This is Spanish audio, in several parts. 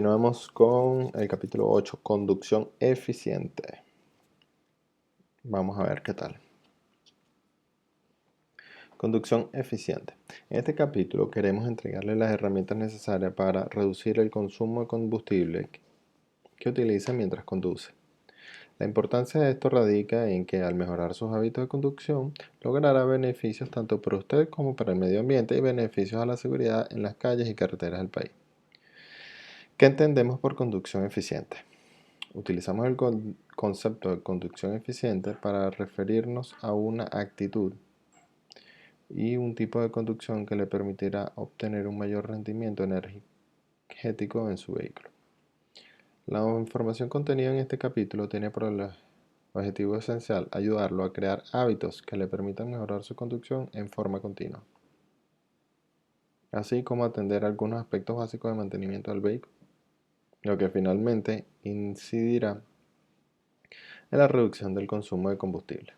Continuamos con el capítulo 8, conducción eficiente. Vamos a ver qué tal. Conducción eficiente. En este capítulo queremos entregarle las herramientas necesarias para reducir el consumo de combustible que utiliza mientras conduce. La importancia de esto radica en que al mejorar sus hábitos de conducción, logrará beneficios tanto para usted como para el medio ambiente y beneficios a la seguridad en las calles y carreteras del país. ¿Qué entendemos por conducción eficiente? Utilizamos el concepto de conducción eficiente para referirnos a una actitud y un tipo de conducción que le permitirá obtener un mayor rendimiento energético en su vehículo. La información contenida en este capítulo tiene por el objetivo esencial ayudarlo a crear hábitos que le permitan mejorar su conducción en forma continua, así como atender algunos aspectos básicos de mantenimiento del vehículo, lo que finalmente incidirá en la reducción del consumo de combustible.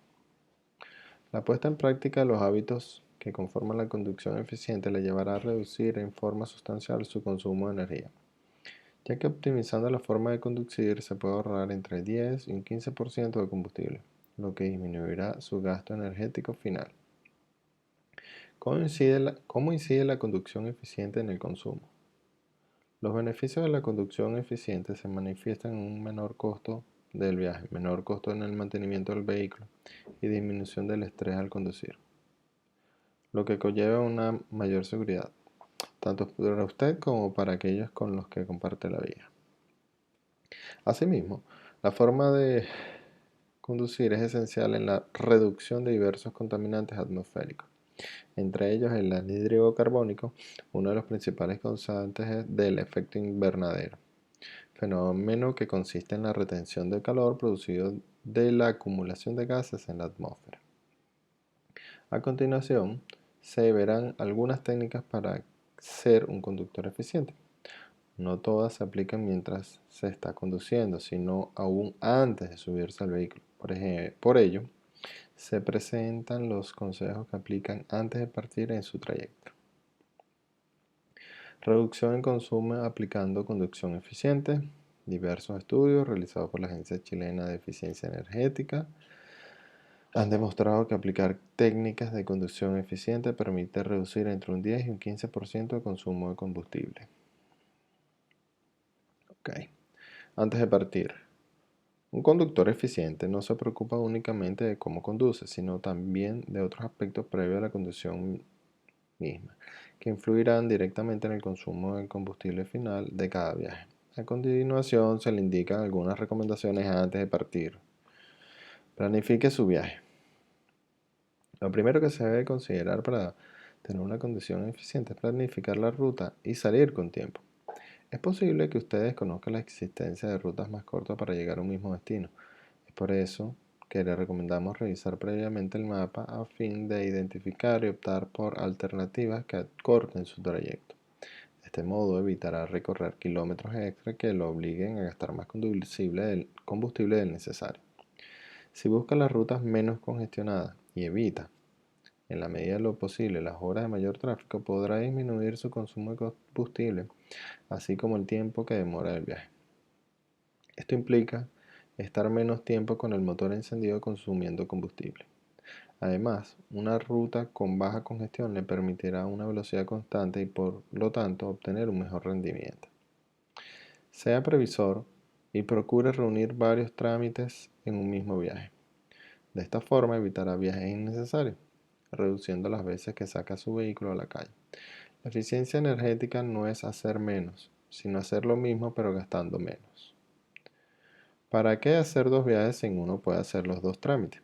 La puesta en práctica de los hábitos que conforman la conducción eficiente le llevará a reducir en forma sustancial su consumo de energía, ya que optimizando la forma de conducir se puede ahorrar entre el 10 y un 15% de combustible, lo que disminuirá su gasto energético final. ¿Cómo incide la conducción eficiente en el consumo? Los beneficios de la conducción eficiente se manifiestan en un menor costo del viaje, menor costo en el mantenimiento del vehículo y disminución del estrés al conducir, lo que conlleva una mayor seguridad, tanto para usted como para aquellos con los que comparte la vía. Asimismo, la forma de conducir es esencial en la reducción de diversos contaminantes atmosféricos, entre ellos el anhídrido carbónico, uno de los principales causantes del efecto invernadero, fenómeno que consiste en la retención de calor producido de la acumulación de gases en la atmósfera. A continuación, se verán algunas técnicas para ser un conductor eficiente. No todas se aplican mientras se está conduciendo, sino aún antes de subirse al vehículo. Por ello, se presentan los consejos que aplican antes de partir en su trayecto. Reducción en consumo aplicando conducción eficiente. Diversos estudios realizados por la Agencia Chilena de Eficiencia Energética han demostrado que aplicar técnicas de conducción eficiente permite reducir entre un 10 y un 15% de consumo de combustible. Okay. Antes de partir, un conductor eficiente no se preocupa únicamente de cómo conduce, sino también de otros aspectos previos a la conducción misma, que influirán directamente en el consumo de combustible final de cada viaje. A continuación se le indican algunas recomendaciones antes de partir. Planifique su viaje. Lo primero que se debe considerar para tener una conducción eficiente es planificar la ruta y salir con tiempo. Es posible que ustedes conozcan la existencia de rutas más cortas para llegar a un mismo destino. Es por eso que les recomendamos revisar previamente el mapa a fin de identificar y optar por alternativas que acorten su trayecto. De este modo evitará recorrer kilómetros extra que lo obliguen a gastar más combustible del necesario. Si busca las rutas menos congestionadas y evita, en la medida de lo posible, las horas de mayor tráfico, podrá disminuir su consumo de combustible, así como el tiempo que demora el viaje. Esto implica estar menos tiempo con el motor encendido consumiendo combustible. Además, una ruta con baja congestión le permitirá una velocidad constante y por lo tanto obtener un mejor rendimiento. Sea previsor y procure reunir varios trámites en un mismo viaje. De esta forma evitará viajes innecesarios, reduciendo las veces que saca su vehículo a la calle. La eficiencia energética no es hacer menos, sino hacer lo mismo pero gastando menos. ¿Para qué hacer dos viajes si uno puede hacer los dos trámites?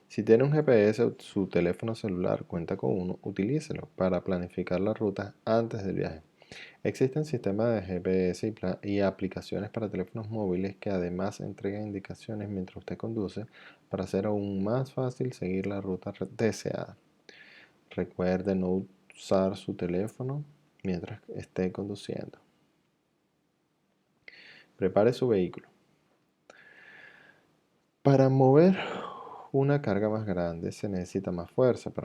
Si tiene un GPS o su teléfono celular cuenta con uno, utilícelo para planificar la ruta antes del viaje. Existen sistemas de GPS y aplicaciones para teléfonos móviles que además entregan indicaciones mientras usted conduce para hacer aún más fácil seguir la ruta deseada. Recuerde no usar su teléfono mientras esté conduciendo. Prepare su vehículo. Para mover una carga más grande se necesita más fuerza que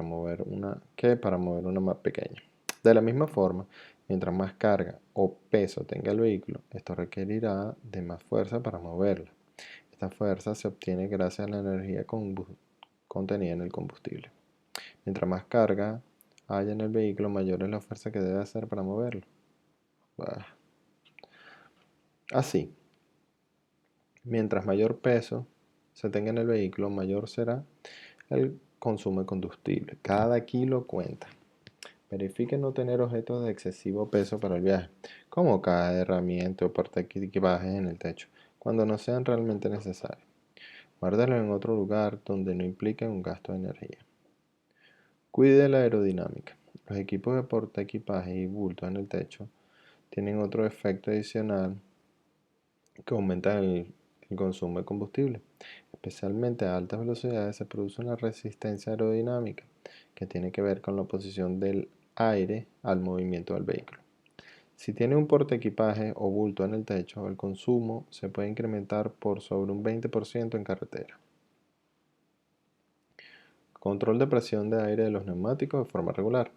para mover una más pequeña. De la misma forma, Mientras más carga o peso tenga el vehículo, esto requerirá de más fuerza para moverla. Esta fuerza se obtiene gracias a la energía contenida en el combustible. Mientras más carga haya en el vehículo, mayor es la fuerza que debe hacer para moverlo. Así, mientras mayor peso se tenga en el vehículo, mayor será el consumo de combustible. Cada kilo cuenta. Verifique no tener objetos de excesivo peso para el viaje, como cajas de herramientas o portaequipajes en el techo, cuando no sean realmente necesarios. Guárdalo en otro lugar donde no implique un gasto de energía. Cuide la aerodinámica. Los equipos de portaequipaje y bultos en el techo tienen otro efecto adicional que aumenta el consumo de combustible. Especialmente a altas velocidades se produce una resistencia aerodinámica que tiene que ver con la oposición del aire al movimiento del vehículo. Si tiene un portaequipaje o bulto en el techo, el consumo se puede incrementar por sobre un 20% en carretera. Control de presión de aire de los neumáticos de forma regular.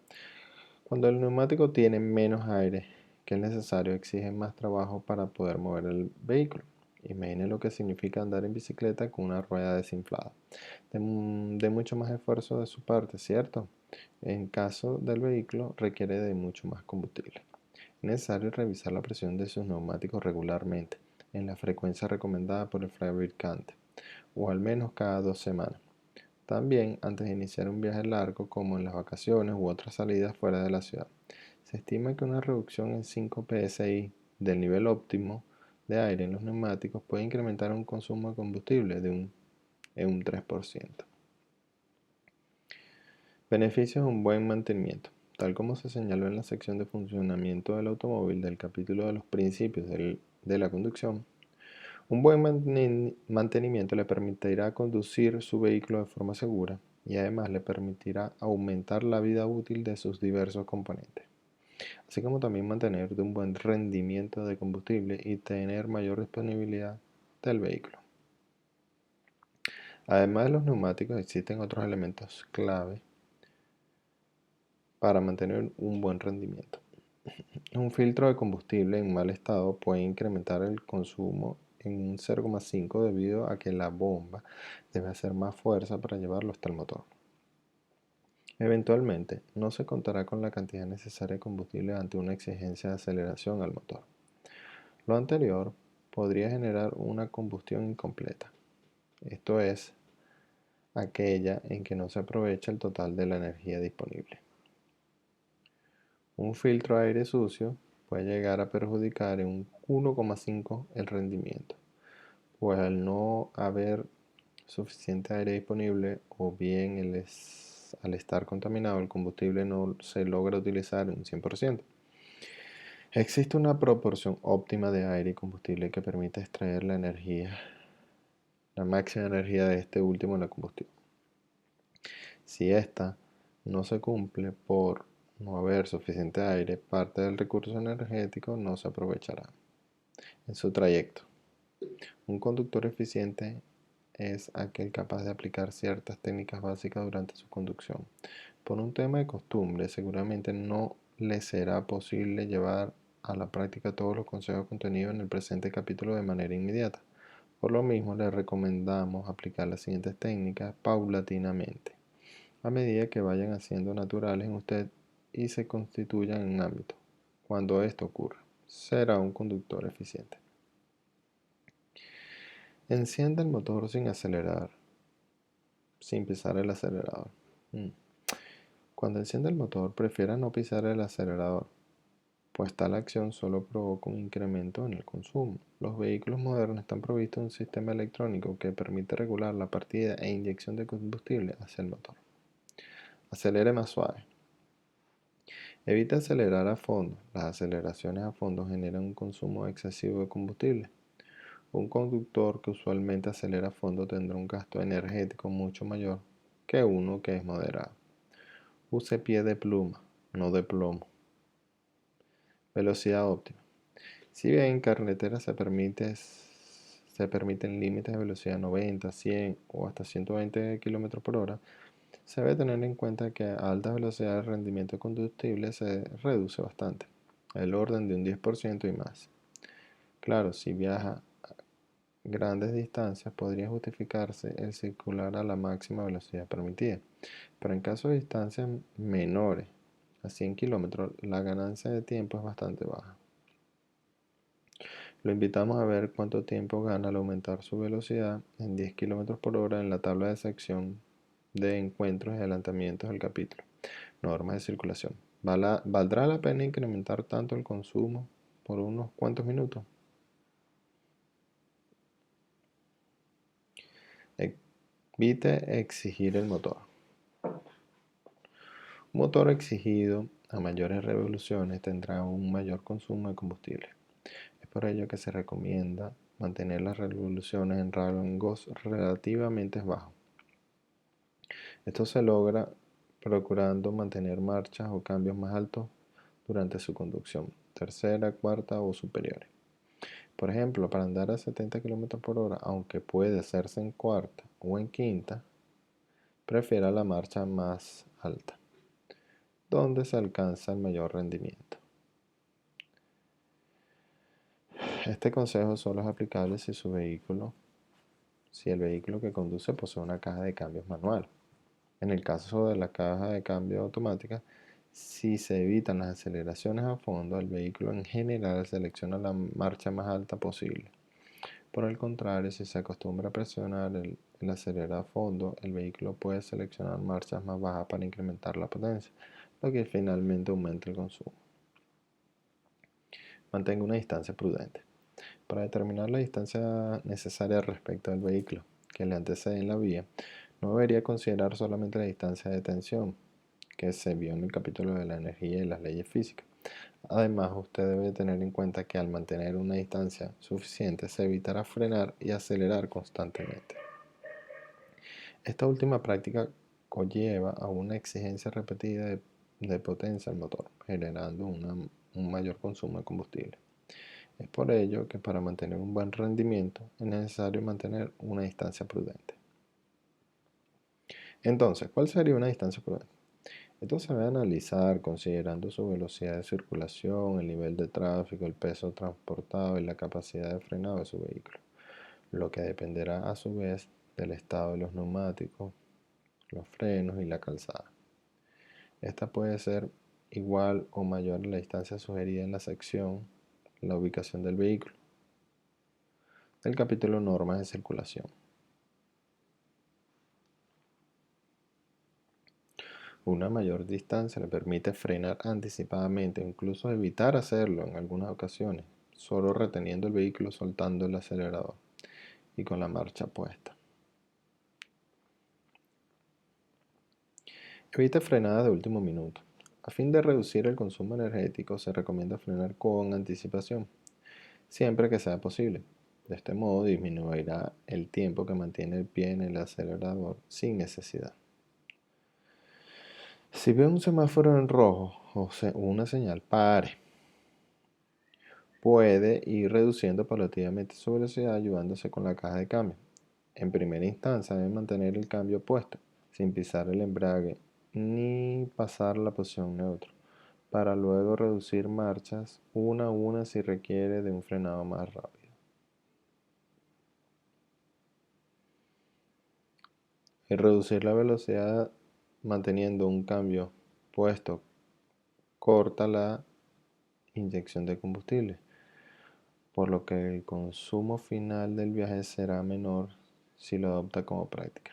Cuando el neumático tiene menos aire que el necesario, exige más trabajo para poder mover el vehículo. Imagine lo que significa andar en bicicleta con una rueda desinflada. De mucho más esfuerzo de su parte, ¿cierto? En caso del vehículo, requiere de mucho más combustible. Es necesario revisar la presión de sus neumáticos regularmente, en la frecuencia recomendada por el fabricante, o al menos cada 2 semanas. También antes de iniciar un viaje largo, como en las vacaciones u otras salidas fuera de la ciudad. Se estima que una reducción en 5 psi del nivel óptimo de aire en los neumáticos puede incrementar un consumo de combustible en un 3%. Beneficios de un buen mantenimiento. Tal como se señaló en la sección de funcionamiento del automóvil del capítulo de los principios de la conducción, un buen mantenimiento le permitirá conducir su vehículo de forma segura y además le permitirá aumentar la vida útil de sus diversos componentes, así como también mantener un buen rendimiento de combustible y tener mayor disponibilidad del vehículo. Además de los neumáticos, existen otros elementos clave para mantener un buen rendimiento. Un filtro de combustible en mal estado puede incrementar el consumo en un 0,5 debido a que la bomba debe hacer más fuerza para llevarlo hasta el motor. Eventualmente, no se contará con la cantidad necesaria de combustible ante una exigencia de aceleración al motor. Lo anterior podría generar una combustión incompleta, esto es, aquella en que no se aprovecha el total de la energía disponible. Un filtro de aire sucio puede llegar a perjudicar en un 1,5 el rendimiento, pues al no haber suficiente aire disponible o bien al estar contaminado el combustible no se logra utilizar un 100%. Existe una proporción óptima de aire y combustible que permite extraer la máxima energía de este último en la combustión. Si esta no se cumple por no haber suficiente aire, parte del recurso energético no se aprovechará en su trayecto. Un conductor eficiente es aquel capaz de aplicar ciertas técnicas básicas durante su conducción. Por un tema de costumbre, seguramente no le será posible llevar a la práctica todos los consejos contenidos en el presente capítulo de manera inmediata. Por lo mismo, le recomendamos aplicar las siguientes técnicas paulatinamente, a medida que vayan haciendo naturales en usted y se constituyan en un ámbito. Cuando esto ocurra, será un conductor eficiente. Encienda el motor sin acelerar, sin pisar el acelerador. Cuando encienda el motor, prefiera no pisar el acelerador, pues tal acción solo provoca un incremento en el consumo. Los vehículos modernos están provistos de un sistema electrónico que permite regular la partida e inyección de combustible hacia el motor. Acelere más suave. Evita acelerar a fondo. Las aceleraciones a fondo generan un consumo excesivo de combustible. Un conductor que usualmente acelera a fondo tendrá un gasto energético mucho mayor que uno que es moderado. Use pie de pluma, no de plomo. Velocidad óptima. Si bien en carretera se permiten límites de velocidad 90, 100 o hasta 120 km por hora, se debe tener en cuenta que a altas velocidades el rendimiento de combustible se reduce bastante. el orden de un 10% y más. Claro, si viaja a grandes distancias, podría justificarse el circular a la máxima velocidad permitida, pero en caso de distancias menores a 100 kilómetros, la ganancia de tiempo es bastante baja. Lo invitamos a ver cuánto tiempo gana al aumentar su velocidad en 10 km por hora en la tabla de sección de encuentros y adelantamientos del capítulo. Normas de circulación. ¿Valdrá la pena incrementar tanto el consumo por unos cuantos minutos? Evite exigir el motor. Un motor exigido a mayores revoluciones tendrá un mayor consumo de combustible. Es por ello que se recomienda mantener las revoluciones en rangos relativamente bajos. Esto se logra procurando mantener marchas o cambios más altos durante su conducción, tercera, cuarta o superiores. Por ejemplo, para andar a 70 km por hora, aunque puede hacerse en cuarta o en quinta, prefiera la marcha más alta, donde se alcanza el mayor rendimiento. Este consejo solo es aplicable si el vehículo que conduce posee una caja de cambios manual. En el caso de la caja de cambio automática, si se evitan las aceleraciones a fondo, el vehículo en general selecciona la marcha más alta posible. Por el contrario, si se acostumbra a presionar el acelerador a fondo, el vehículo puede seleccionar marchas más bajas para incrementar la potencia, lo que finalmente aumenta el consumo. Mantenga una distancia prudente. Para determinar la distancia necesaria respecto al vehículo que le antecede en la vía, no debería considerar solamente la distancia de tensión, que se vio en el capítulo de la energía y las leyes físicas. Además, usted debe tener en cuenta que al mantener una distancia suficiente se evitará frenar y acelerar constantemente. Esta última práctica conlleva a una exigencia repetida de potencia al motor, generando un mayor consumo de combustible. Es por ello que para mantener un buen rendimiento es necesario mantener una distancia prudente. Entonces, ¿cuál sería una distancia prudente? Esto se debe analizar considerando su velocidad de circulación, el nivel de tráfico, el peso transportado y la capacidad de frenado de su vehículo, lo que dependerá a su vez del estado de los neumáticos, los frenos y la calzada. Esta puede ser igual o mayor a la distancia sugerida en la sección La ubicación del vehículo del capítulo Normas de circulación. Una mayor distancia le permite frenar anticipadamente o incluso evitar hacerlo en algunas ocasiones, solo reteniendo el vehículo soltando el acelerador y con la marcha puesta. Evite frenadas de último minuto. A fin de reducir el consumo energético, se recomienda frenar con anticipación, siempre que sea posible. De este modo disminuirá el tiempo que mantiene el pie en el acelerador sin necesidad. Si ve un semáforo en rojo o una señal pare, puede ir reduciendo paulatinamente su velocidad ayudándose con la caja de cambio. En primera instancia debe mantener el cambio puesto, sin pisar el embrague ni pasar la posición neutra, para luego reducir marchas una a una si requiere de un frenado más rápido. El reducir la velocidad manteniendo un cambio puesto corta la inyección de combustible, por lo que el consumo final del viaje será menor si lo adopta como práctica.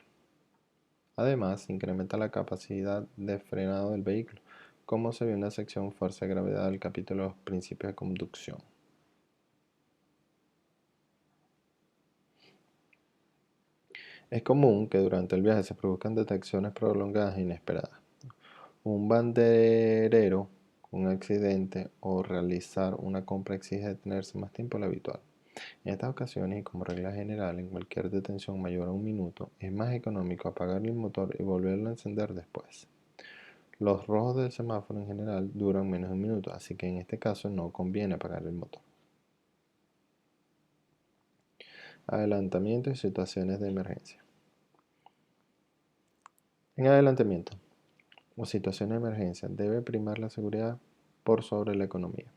Además, incrementa la capacidad de frenado del vehículo, como se vio en la sección Fuerza y Gravedad del capítulo Los Principios de Conducción. Es común que durante el viaje se produzcan detecciones prolongadas e inesperadas. Un banderero, un accidente o realizar una compra exige detenerse más tiempo de lo habitual. En estas ocasiones, y como regla general, en cualquier detención mayor a un minuto, es más económico apagar el motor y volverlo a encender después. Los rojos del semáforo en general duran menos de un minuto, así que en este caso no conviene apagar el motor. Adelantamiento y situaciones de emergencia. En adelantamiento o situaciones de emergencia debe primar la seguridad por sobre la economía.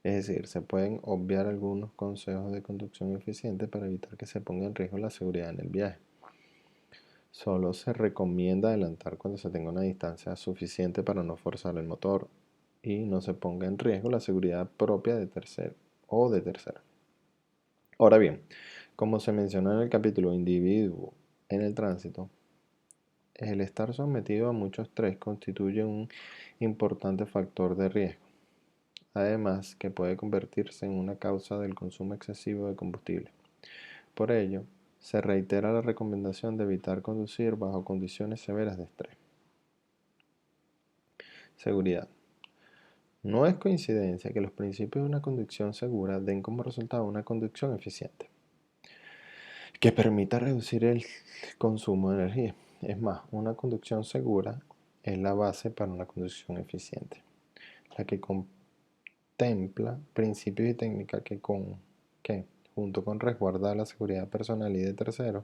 Es decir, se pueden obviar algunos consejos de conducción eficiente para evitar que se ponga en riesgo la seguridad en el viaje. Solo se recomienda adelantar cuando se tenga una distancia suficiente para no forzar el motor y no se ponga en riesgo la seguridad propia de tercero o de tercero. Ahora bien, como se mencionó en el capítulo individuo en el tránsito, el estar sometido a mucho estrés constituye un importante factor de riesgo, además que puede convertirse en una causa del consumo excesivo de combustible. Por ello, se reitera la recomendación de evitar conducir bajo condiciones severas de estrés. Seguridad. No es coincidencia que los principios de una conducción segura den como resultado una conducción eficiente, que permita reducir el consumo de energía. Es más, una conducción segura es la base para una conducción eficiente, la que contempla principios y técnicas que, junto con resguardar la seguridad personal y de terceros,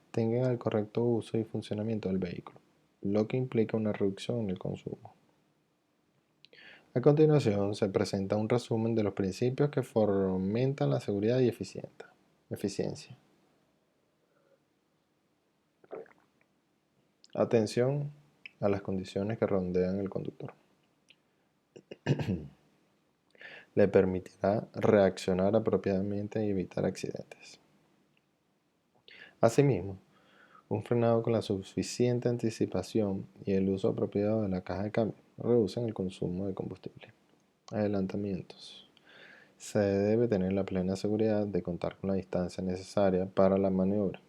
tengan el correcto uso y funcionamiento del vehículo, lo que implica una reducción en el consumo. A continuación, se presenta un resumen de los principios que fomentan la seguridad y eficiencia. Atención a las condiciones que rodean el conductor. Le permitirá reaccionar apropiadamente y evitar accidentes. Asimismo, un frenado con la suficiente anticipación y el uso apropiado de la caja de cambio reducen el consumo de combustible. Adelantamientos. Se debe tener la plena seguridad de contar con la distancia necesaria para la maniobra.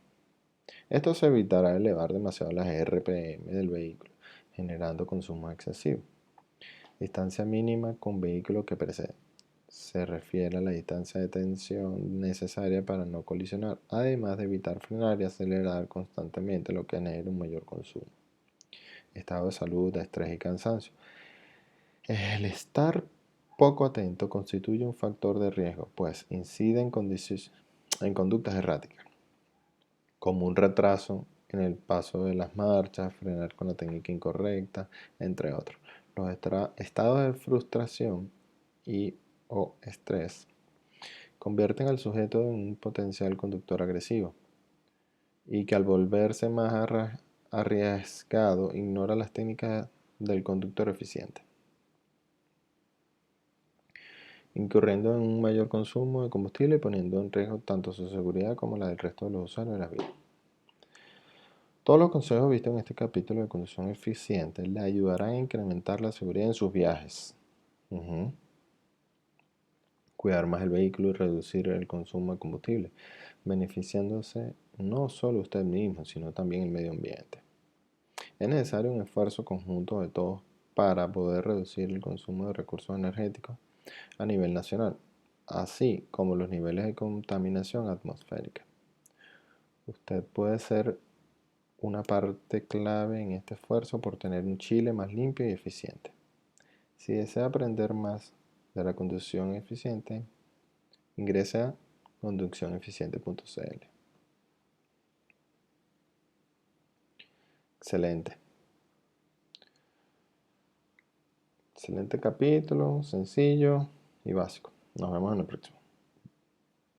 Esto se evitará elevar demasiado las RPM del vehículo, generando consumo excesivo. Distancia mínima con vehículo que precede. Se refiere a la distancia de tensión necesaria para no colisionar, además de evitar frenar y acelerar constantemente, lo que genera un mayor consumo. Estado de salud, estrés y cansancio. El estar poco atento constituye un factor de riesgo, pues incide en conductas erráticas, como un retraso en el paso de las marchas, frenar con la técnica incorrecta, entre otros. Los estados de frustración y o estrés convierten al sujeto en un potencial conductor agresivo y que al volverse más arriesgado ignora las técnicas del conductor eficiente, incurriendo en un mayor consumo de combustible y poniendo en riesgo tanto su seguridad como la del resto de los usuarios de la vía. Todos los consejos vistos en este capítulo de conducción eficiente le ayudarán a incrementar la seguridad en sus viajes. Cuidar más el vehículo y reducir el consumo de combustible, beneficiándose no solo usted mismo, sino también el medio ambiente. Es necesario un esfuerzo conjunto de todos para poder reducir el consumo de recursos energéticos a nivel nacional, así como los niveles de contaminación atmosférica. Usted puede ser una parte clave en este esfuerzo por tener un Chile más limpio y eficiente. Si desea aprender más de la conducción eficiente, ingrese a conduccioneficiente.cl. Excelente. Excelente capítulo, sencillo y básico. Nos vemos en el próximo.